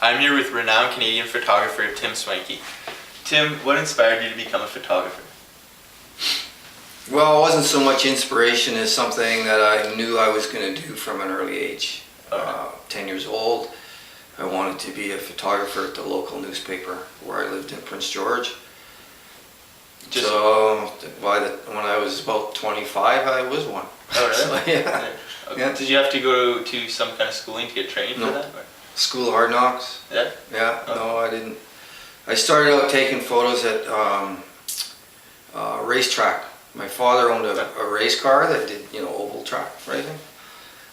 I'm here with renowned Canadian photographer Tim Swanky. Tim, what inspired you to become a photographer? Well, it wasn't so much inspiration as something that I knew I was going to do from an early age. 10 years old, I wanted to be a photographer at the local newspaper where I lived in Prince George. So when I was about 25, I was one. Oh, really? So, yeah. Okay. Yeah. Did you have to go to some kind of schooling to get trained for that? Or? School of Hard Knocks. Yeah? Yeah, Okay. no, I didn't. I started out taking photos at racetrack. My father owned a race car that did, oval track racing.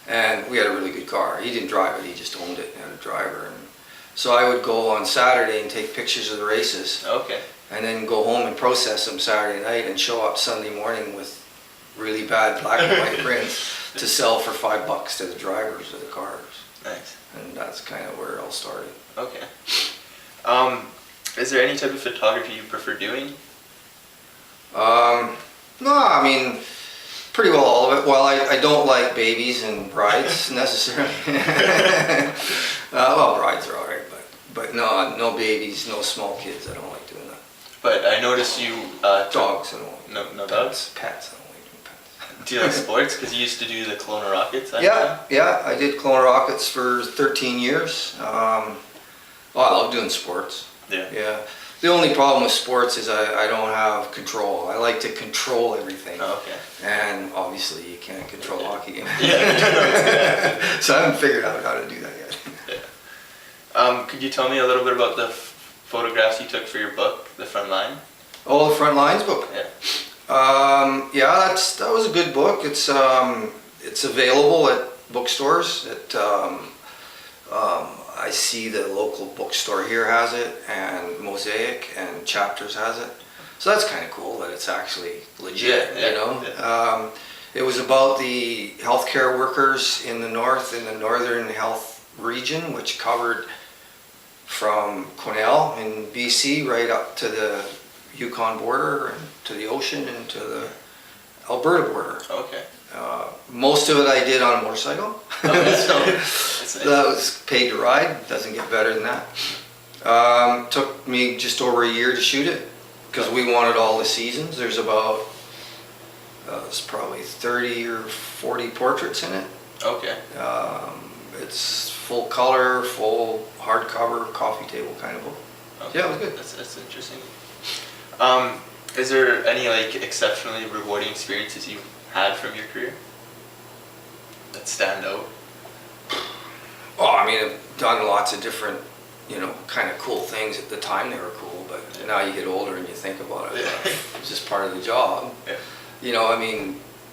And we had a really good car. He didn't drive it, he just owned it and had a driver. And so I would go on Saturday and take pictures of the races. Okay. And then go home and process them Saturday night and show up Sunday morning with really bad black and white prints to sell for $5 to the drivers of the cars. Nice. And that's kind of where it all started. Okay. Is there any type of photography you prefer doing? No, I mean, pretty well all of it. Well, I don't like babies and brides necessarily. Well, brides are alright, but no babies, no small kids. I don't like doing that. But I noticed you... Dogs, I don't like. No dogs? Pets, I don't like doing pets. Do you like sports? Because you used to do the Kelowna Rockets. Yeah, I did Kelowna Rockets for 13 years. I love doing sports. Yeah. The only problem with sports is I don't have control. I like to control everything. Oh, okay. And obviously you can't control a hockey game. Yeah. So I haven't figured out how to do that yet. Yeah. Could you tell me a little bit about the photographs you took for your book, The Front Line? Oh, the Front Lines book? Yeah. That was a good book. It's available at bookstores. I see the local bookstore here has it, and Mosaic and Chapters has it. So that's kind of cool that it's actually legit, Yeah. It was about the healthcare workers in the north, in the northern health region, which covered from Quesnel in BC right up to the Yukon border and to the ocean and to the Alberta border. Okay. Most of it I did on a motorcycle. So that was paid to ride. Doesn't get better than that. Took me just over a year to shoot it because we wanted all the seasons. There's about there's probably 30 or 40 portraits in it. Okay. It's full color, full hardcover, coffee table kind of book. Okay. Yeah, it was good. That's interesting. Is there any exceptionally rewarding experiences you had from your career that stand out? Oh, I mean, I've done lots of different, kind of cool things. At the time they were cool, but now you get older and you think about it. It's just part of the job. Yeah.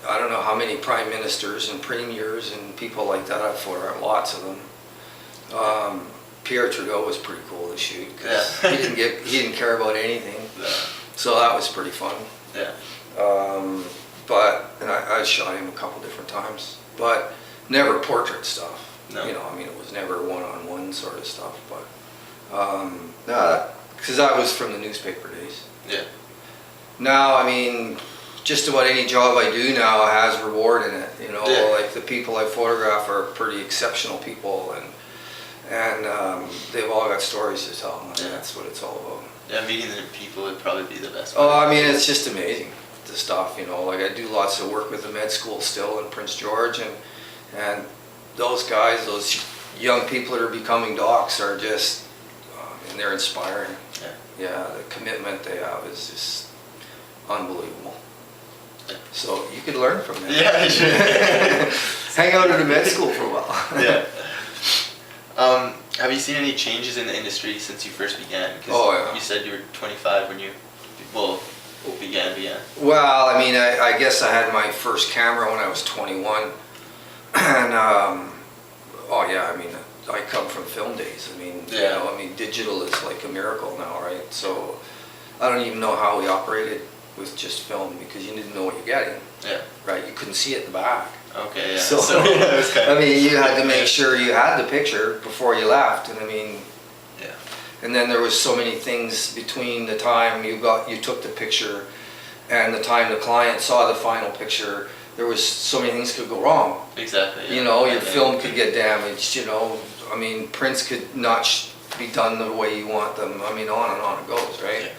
I don't know how many prime ministers and premiers and people like that I've photographed, lots of them. Pierre Trudeau was pretty cool to shoot because he didn't care about anything. So that was pretty fun. Yeah. And I shot him a couple different times, but never portrait stuff. No. It was never one-on-one sort of stuff, but because that was from the newspaper days. Yeah. Now, just about any job I do now has reward in it. Like the people I photograph are pretty exceptional people, and they've all got stories to tell. That's what it's all about. Yeah, meeting the people would probably be the best. Oh, it's just amazing, the stuff, like I do lots of work with the med school still in Prince George, and those guys, those young people that are becoming docs are just, and they're inspiring. Yeah, the commitment they have is just unbelievable. Yeah. So you could learn from them. Yeah, sure. Hang out at a med school for a while. Yeah. Have you seen any changes in the industry since you first began? Yeah. You said you were 25 when you, began. Well, I guess I had my first camera when I was 21. And, I come from film days. Digital is like a miracle now, right? So I don't even know how we operated with just film because you didn't know what you're getting. Yeah. Right? You couldn't see it in the back. Okay, yeah. So, it was kind of, you had to make sure you had the picture before you left, and yeah. And then there was so many things between the time you took the picture and the time the client saw the final picture. There was so many things could go wrong. Exactly. Yeah. Your film could get damaged. Prints could not to be done the way you want them. I mean, on and on it goes, right? Yeah.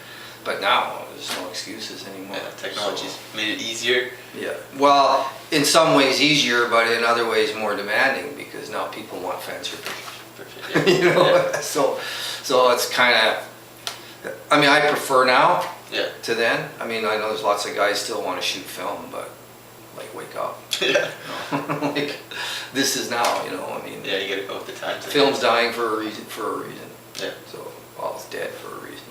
But now, there's no excuses anymore. Yeah, technology's made it easier. Yeah, well, in some ways easier, but in other ways more demanding, because now people want fancier pictures. Perfect. You know, Yeah. so it's kind of, I mean, I prefer now Yeah. to then. I mean, I know there's lots of guys still want to shoot film, but like, wake up. Yeah. Like, this is now, you know, I mean, Yeah, you gotta go with the times. film's dying for a reason, Yeah. So, well, it's dead for a reason.